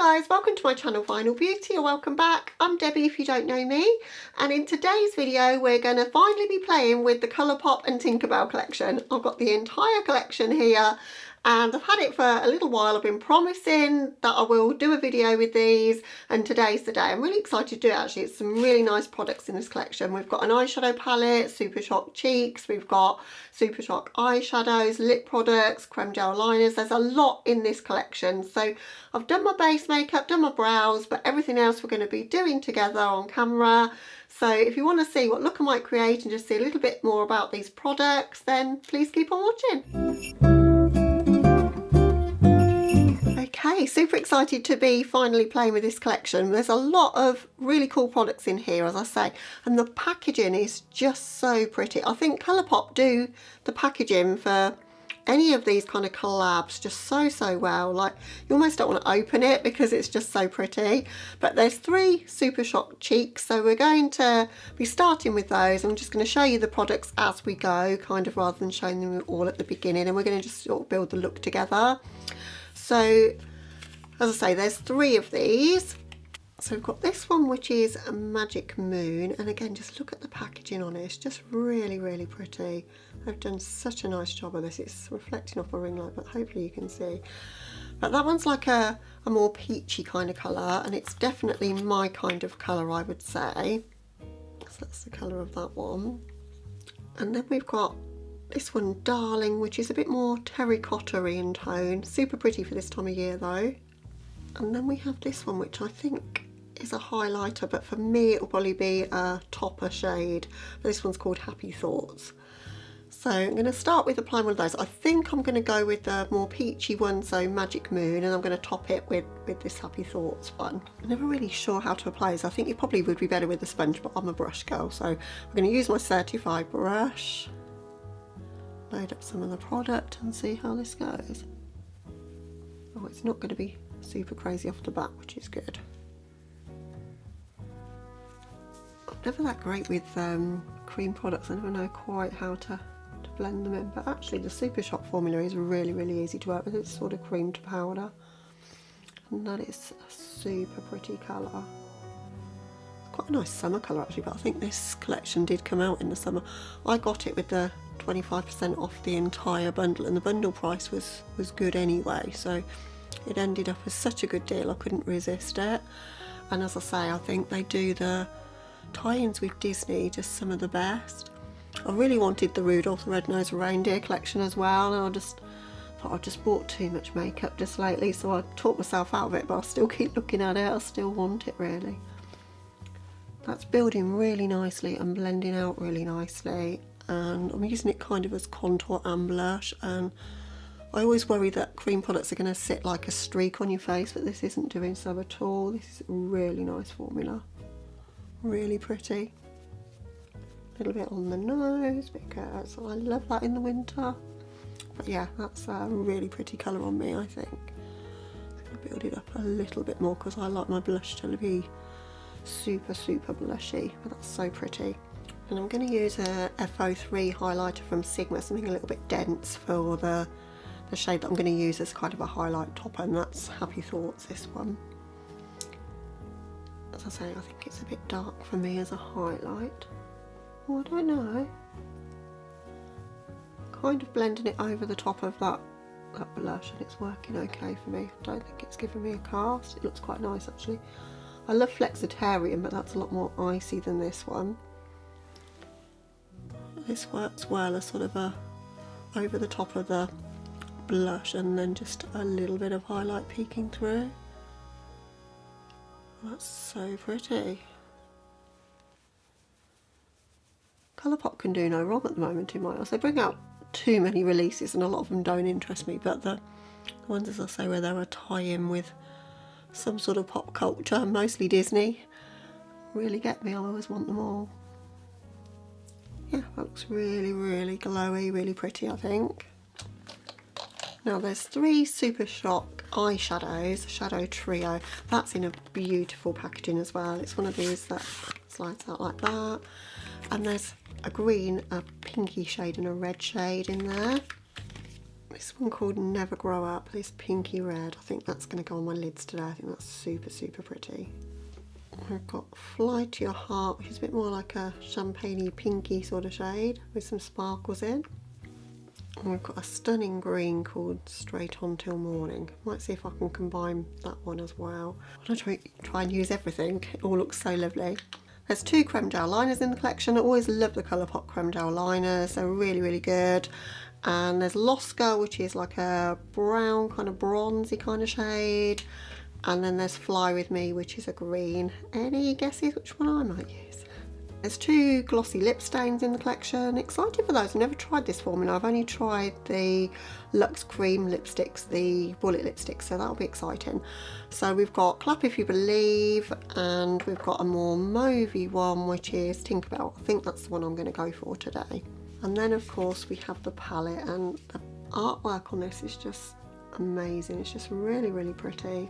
Hi guys, welcome to my channel Vinyl Beauty, or welcome back. I'm Debbie if you don't know me, and in today's video we're going to finally be playing with the ColourPop and Tinkerbell collection. I've got the entire collection here and I've had it for a little while. I've been promising that I will do a video with these, and today's the day. I'm really excited to do it actually. It's some really nice products in this collection. We've got an eyeshadow palette, Super Shock cheeks, we've got Super Shock eyeshadows, lip products, creme gel liners. There's a lot in this collection. So I've done my base makeup, done my brows, but everything else we're going to be doing together on camera. So if you want to see what look I might create and just see a little bit more about these products, then please keep on watching. Okay, super excited to be finally playing with this collection. There's a lot of really cool products in here, as I say, and the packaging is just so pretty. I think ColourPop do the packaging for any of these kind of collabs just so well. Like, you almost don't want to open it because it's just so pretty. But there's 3 Super Shock cheeks, so we're going to be starting with those. I'm just going to show you the products as we go, kind of, rather than showing them all at the beginning, and we're going to just sort of build the look together. So as I say, there's 3 of these. So we've got this one, which is a Magic Moon, and again, just look at the packaging on it. It's just really pretty. They've done such a nice job of this. It's reflecting off a ring light, but hopefully you can see. But that one's like a more peachy kind of colour, and it's definitely my kind of colour, I would say. So that's the colour of that one. And then we've got this one, Darling, which is a bit more terracotta-y in tone. Super pretty for this time of year though. And then we have this one, which I think is a highlighter, but for me it will probably be a topper shade. This one's called Happy Thoughts. So I'm going to start with applying one of those. I think I'm going to go with the more peachy one, so Magic Moon, and I'm going to top it with this Happy Thoughts one. I'm never really sure how to apply this. I think it probably would be better with a sponge, but I'm a brush girl, so I'm going to use my certified brush. Load up some of the product and see how this goes. Oh, it's not going to be super crazy off the bat, which is good. I'm never that great with cream products. I never know quite how to blend them in, but actually the Super Shock formula is really easy to work with. It's sort of cream to powder, and that is a super pretty colour. It's quite a nice summer colour actually, but I think this collection did come out in the summer. I got it with the 25% off the entire bundle, and the bundle price was good anyway, so it ended up as such a good deal I couldn't resist it. And as I say, I think they do the tie-ins with Disney just some of the best. I really wanted the Rudolph the Red-Nosed Reindeer collection as well, and I just thought I've just bought too much makeup just lately, so I talked myself out of it, but I still keep looking at it. I still want it really. That's building really nicely and blending out really nicely, and I'm using it kind of as contour and blush, and I always worry that cream products are going to sit like a streak on your face, but this isn't doing so at all. This is a really nice formula. Really pretty. A little bit on the nose because I love that in the winter. But yeah, that's a really pretty colour on me, I think. I'm going to build it up a little bit more because I like my blush to be super blushy, but that's so pretty. And I'm going to use a FO3 highlighter from Sigma, something a little bit dense for the shade that I'm going to use as kind of a highlight topper, and that's Happy Thoughts, this one. As I say, I think it's a bit dark for me as a highlight. Oh, I don't know. Kind of blending it over the top of that blush, and it's working okay for me. I don't think it's giving me a cast. It looks quite nice actually. I love Flexitarian, but that's a lot more icy than this one. This works well as sort of a over the top of the blush, and then just a little bit of highlight peeking through. That's so pretty. ColourPop can do no wrong at the moment in my eyes. They bring out too many releases and a lot of them don't interest me, but the ones, as I say, where they're a tie-in with some sort of pop culture, mostly Disney, really get me. I always want them all. Yeah, that looks really glowy, really pretty, I think. Now there's 3 Super Shock eyeshadows, Shadow Trio. That's in a beautiful packaging as well. It's one of these that slides out like that. And there's a green, a pinky shade and a red shade in there. This one called Never Grow Up, this pinky red. I think that's going to go on my lids today. I think that's super, super pretty. I've got Fly to Your Heart, which is a bit more like a champagne-y pinky sort of shade with some sparkles in. And we've got a stunning green called Straight On Till Morning. Might see if I can combine that one as well. I'm going to try and use everything. It all looks so lovely. There's 2 creme gel liners in the collection. I always love the ColourPop creme gel liners. They're really, really good. And there's Lost Girl, which is like a brown, kind of bronzy kind of shade. And then there's Fly With Me, which is a green. Any guesses which one I might use? There's 2 glossy lip stains in the collection. Excited for those. I've never tried this formula. I've only tried the Luxe Cream lipsticks, the bullet lipsticks, so that'll be exciting. So we've got Clap If You Believe, and we've got a more mauvey one, which is Tinkerbell. I think that's the one I'm going to go for today. And then of course we have the palette, and the artwork on this is just amazing. It's just really, really pretty.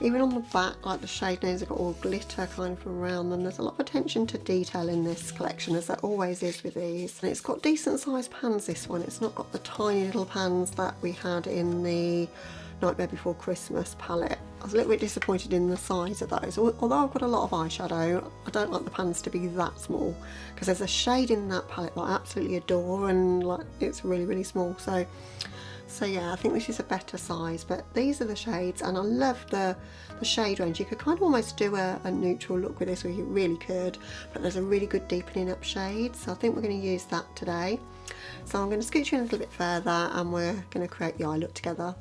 Even on the back, like the shade names have got all glitter kind of around them. There's a lot of attention to detail in this collection, as there always is with these. And it's got decent sized pans, this one. It's not got the tiny little pans that we had in the Nightmare Before Christmas palette. I was a little bit disappointed in the size of those. Although I've got a lot of eyeshadow, I don't like the pans to be that small, because there's a shade in that palette that I absolutely adore, and like it's really, really small. So yeah, I think this is a better size, but these are the shades, and I love the shade range. You could kind of almost do a neutral look with this, or you really could, but there's a really good deepening up shade, so I think we're going to use that today. So I'm going to scooch in a little bit further, and we're going to create the eye look together.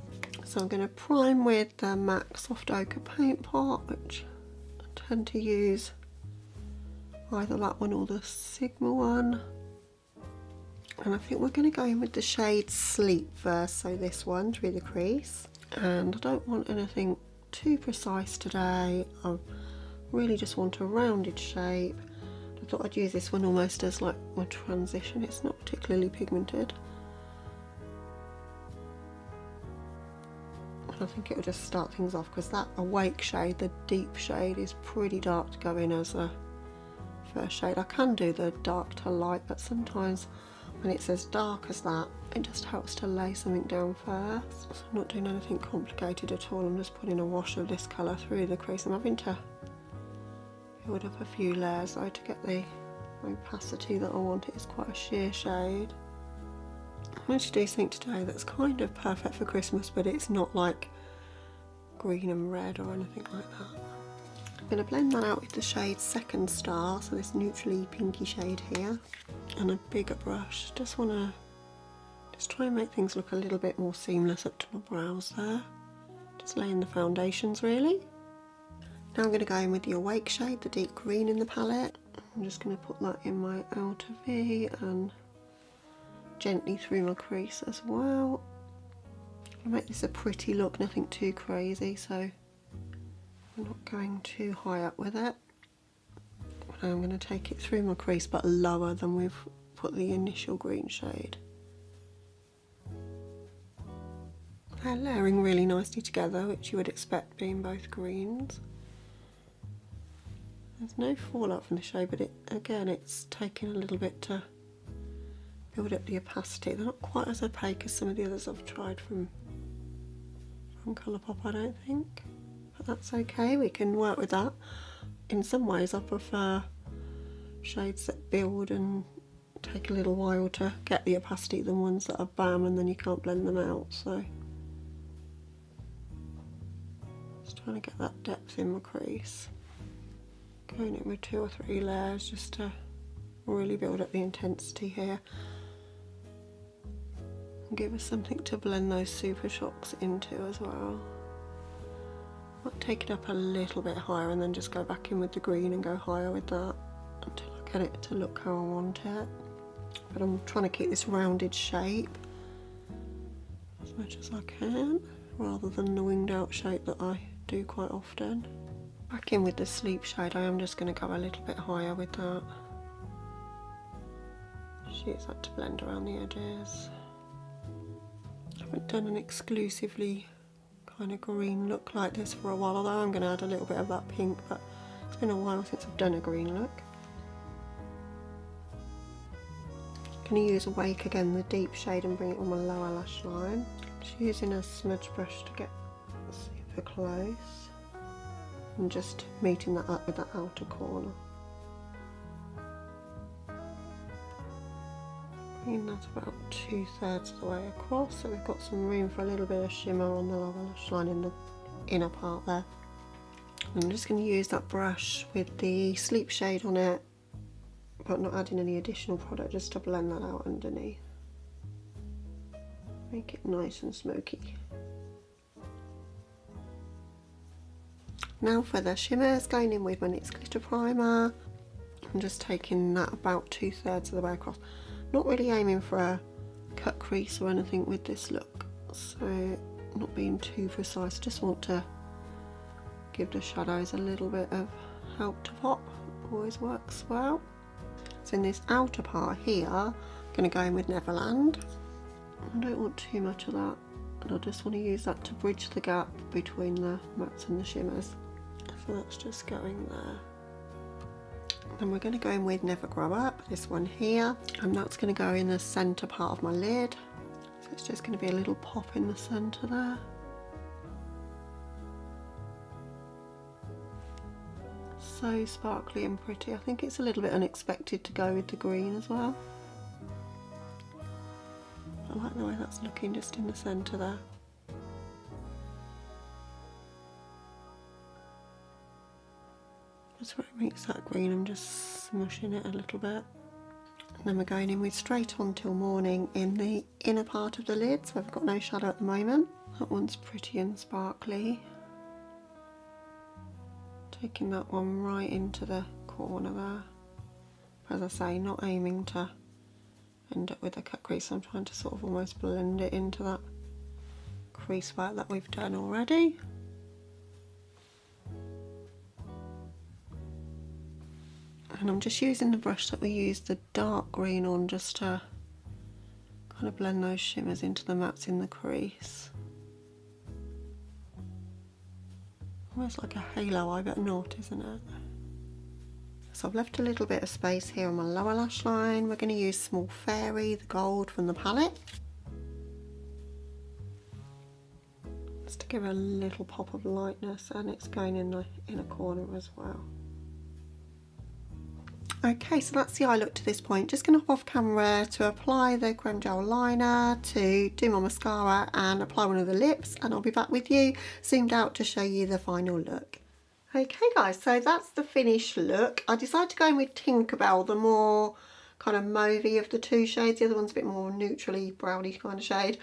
So I'm going to prime with the MAC Soft Ochre Paintpot, which I tend to use either that one or the Sigma one. And I think we're going to go in with the shade Sleep first, so this one through the crease. And I don't want anything too precise today. I really just want a rounded shape. I thought I'd use this one almost as like my transition. It's not particularly pigmented. And I think it'll just start things off, because that Awake shade, the deep shade, is pretty dark to go in as a first shade. I can do the dark to light, but sometimes when it's as dark as that, it just helps to lay something down first. So I'm not doing anything complicated at all. I'm just putting a wash of this colour through the crease. I'm having to build up a few layers though to get the opacity that I want. It is quite a sheer shade. I'm going to do something today that's kind of perfect for Christmas, but it's not like green and red or anything like that. I'm going to blend that out with the shade Second Star, so this neutrally pinky shade here, and a bigger brush. Just want to try and make things look a little bit more seamless up to my brows there. Just laying the foundations really. Now I'm going to go in with the Awake shade, the deep green in the palette. I'm just going to put that in my outer V and gently through my crease as well. I'll make this a pretty look, nothing too crazy, so I'm not going too high up with it. Now I'm going to take it through my crease, but lower than we've put the initial green shade. They're layering really nicely together, which you would expect being both greens. There's no fallout from the shade, but it's taking a little bit to build up the opacity. They're not quite as opaque as some of the others I've tried from ColourPop, I don't think. But that's okay, we can work with that. In some ways I prefer shades that build and take a little while to get the opacity than ones that are bam and then you can't blend them out. So just trying to get that depth in my crease. Going in with 2 or 3 layers just to really build up the intensity here. And give us something to blend those super shocks into as well. Might take it up a little bit higher and then just go back in with the green and go higher with that until I get it to look how I want it. But I'm trying to keep this rounded shape as much as I can, rather than the winged out shape that I do quite often. Back in with the Sleep shade, I am just going to go a little bit higher with that. Just use that to blend around the edges. I haven't done an exclusively kind of green look like this for a while, although I'm going to add a little bit of that pink, but it's been a while since I've done a green look. I'm going to use Awake again, the deep shade, and bring it on my lower lash line. Just using a smudge brush to get super close. And just meeting that up with that outer corner. Bringing that about 2/3 of the way across, so we've got some room for a little bit of shimmer on the lower lash line in the inner part there. And I'm just going to use that brush with the sleep shade on it, but not adding any additional product, just to blend that out underneath. Make it nice and smoky. Now for the shimmers, going in with my NYX Glitter Primer. I'm just taking that about 2/3 of the way across. Not really aiming for a cut crease or anything with this look, so not being too precise, just want to give the shadows a little bit of help to pop. Always works well. So in this outer part here, I'm going to go in with Neverland. I don't want too much of that, and I just want to use that to bridge the gap between the mattes and the shimmers. So that's just going there. Then we're going to go in with Never Grow Up, this one here, and that's going to go in the centre part of my lid. So it's just going to be a little pop in the centre there. So sparkly and pretty. I think it's a little bit unexpected to go with the green as well. I like the way that's looking just in the centre there. Just where it meets that green, I'm just smushing it a little bit. And then we're going in with Straight On Till Morning in the inner part of the lid, so I've got no shadow at the moment. That one's pretty and sparkly. Taking that one right into the corner there. As I say, not aiming to end up with a cut crease, I'm trying to sort of almost blend it into that crease work that we've done already. And I'm just using the brush that we used the dark green on, just to kind of blend those shimmers into the mattes in the crease. Almost like a halo eye, but not, isn't it? So I've left a little bit of space here on my lower lash line. We're going to use Small Fairy, the gold from the palette, just to give a little pop of lightness, and it's going in the inner corner as well. Okay, so that's the eye look to this point. Just going to hop off camera to apply the Creme Gel liner, to do my mascara and apply one of the lips, and I'll be back with you zoomed out to show you the final look. Okay guys, so that's the finished look. I decided to go in with Tinkerbell, the more kind of mauvey of the two shades. The other one's a bit more neutrally browny kind of shade,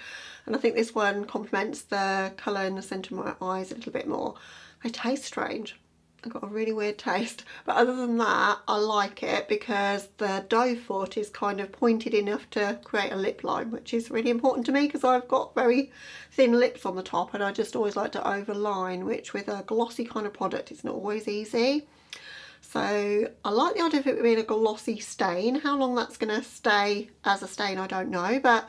and I think this one complements the colour in the centre of my eyes a little bit more. They taste strange. I've got a really weird taste, but other than that I like it because the doe foot is kind of pointed enough to create a lip line, which is really important to me because I've got very thin lips on the top, and I just always like to overline, which with a glossy kind of product it's not always easy. So I like the idea of it being a glossy stain. How long that's going to stay as a stain I don't know, but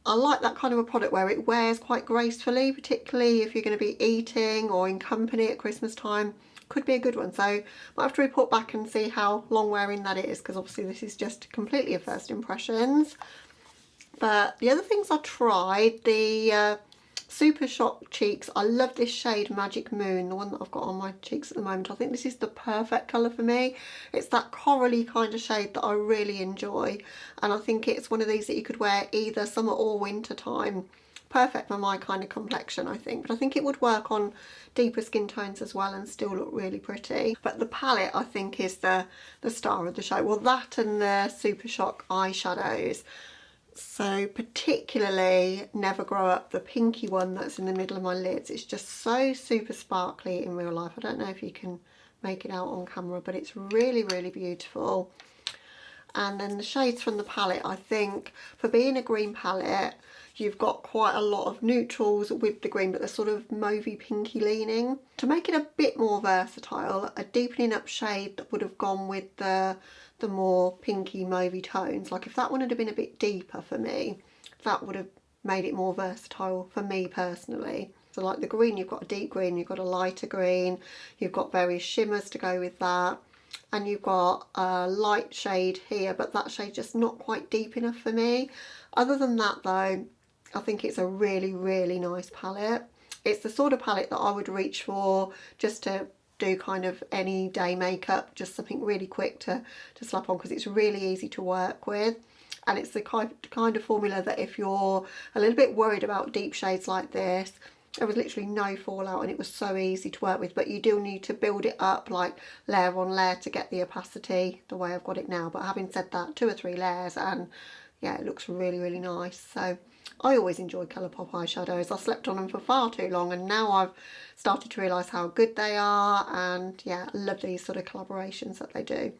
I like that kind of a product where it wears quite gracefully, particularly if you're going to be eating or in company at Christmas time. Could be a good one. So I might have to report back and see how long wearing that is, because obviously this is just completely a first impressions. But the other things I tried, the Super Shock cheeks, I love this shade Magic Moon, the one that I've got on my cheeks at the moment. I think this is the perfect colour for me. It's that corally kind of shade that I really enjoy, and I think it's one of these that you could wear either summer or winter time. Perfect for my kind of complexion, I think, but I think it would work on deeper skin tones as well and still look really pretty. But the palette I think is the star of the show. Well, that and the Super Shock eyeshadows. So particularly Never Grow Up, the pinky one that's in the middle of my lids. It's just so super sparkly in real life. I don't know if you can make it out on camera, but it's really, really beautiful. And then the shades from the palette, I think for being a green palette, you've got quite a lot of neutrals with the green, but they're sort of mauvey pinky leaning. To make it a bit more versatile, a deepening up shade that would have gone with the more pinky mauvey tones, like if that one had been a bit deeper for me, that would have made it more versatile for me personally. So like the green, you've got a deep green, you've got a lighter green, you've got various shimmers to go with that. and you've got a light shade here, but that shade's just not quite deep enough for me. Other than that though, I think it's a really, really nice palette. It's the sort of palette that I would reach for just to do kind of any day makeup, just something really quick to slap on, because it's really easy to work with. And it's the kind of formula that if you're a little bit worried about deep shades like this, there was literally no fallout and it was so easy to work with, but you do need to build it up like layer on layer to get the opacity the way I've got it now. But having said that, 2 or 3 layers and yeah, it looks really, really nice. So I always enjoy ColourPop eyeshadows. I slept on them for far too long and now I've started to realise how good they are, and yeah, I love these sort of collaborations that they do.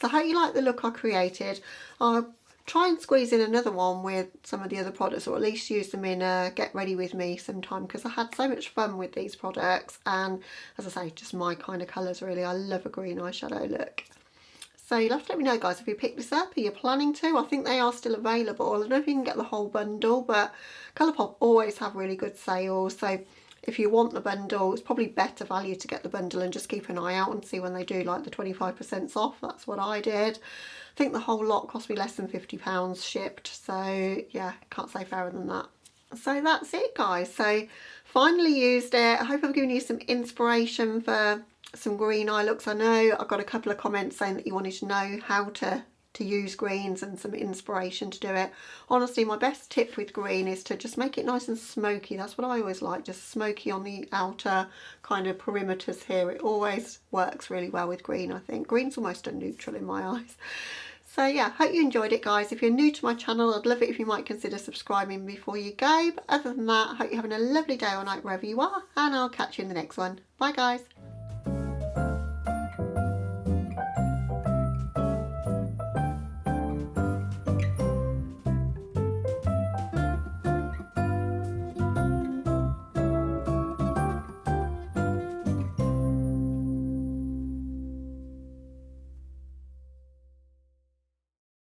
So I hope you like the look I created. I'll try and squeeze in another one with some of the other products, or at least use them in a get ready with me sometime, because I had so much fun with these products, and as I say, just my kind of colours really. I love a green eyeshadow look. So you'll have to let me know guys if you picked this up. Are you planning to? I think they are still available. I don't know if you can get the whole bundle, but ColourPop always have really good sales. So if you want the bundle, it's probably better value to get the bundle and just keep an eye out and see when they do like the 25% off. That's what I did. I think the whole lot cost me less than £50 shipped. So yeah, can't say fairer than that. So that's it guys. So finally used it. I hope I've given you some inspiration for some green eye looks. I know I got a couple of comments saying that you wanted to know how to use greens and some inspiration to do it. Honestly, my best tip with green is to just make it nice and smoky. That's what I always like, just smoky on the outer kind of perimeters here. It always works really well with green, I think. Green's almost a neutral in my eyes. So yeah, hope you enjoyed it guys. If you're new to my channel, I'd love it if you might consider subscribing before you go. But other than that, I hope you're having a lovely day or night wherever you are, and I'll catch you in the next one. Bye guys.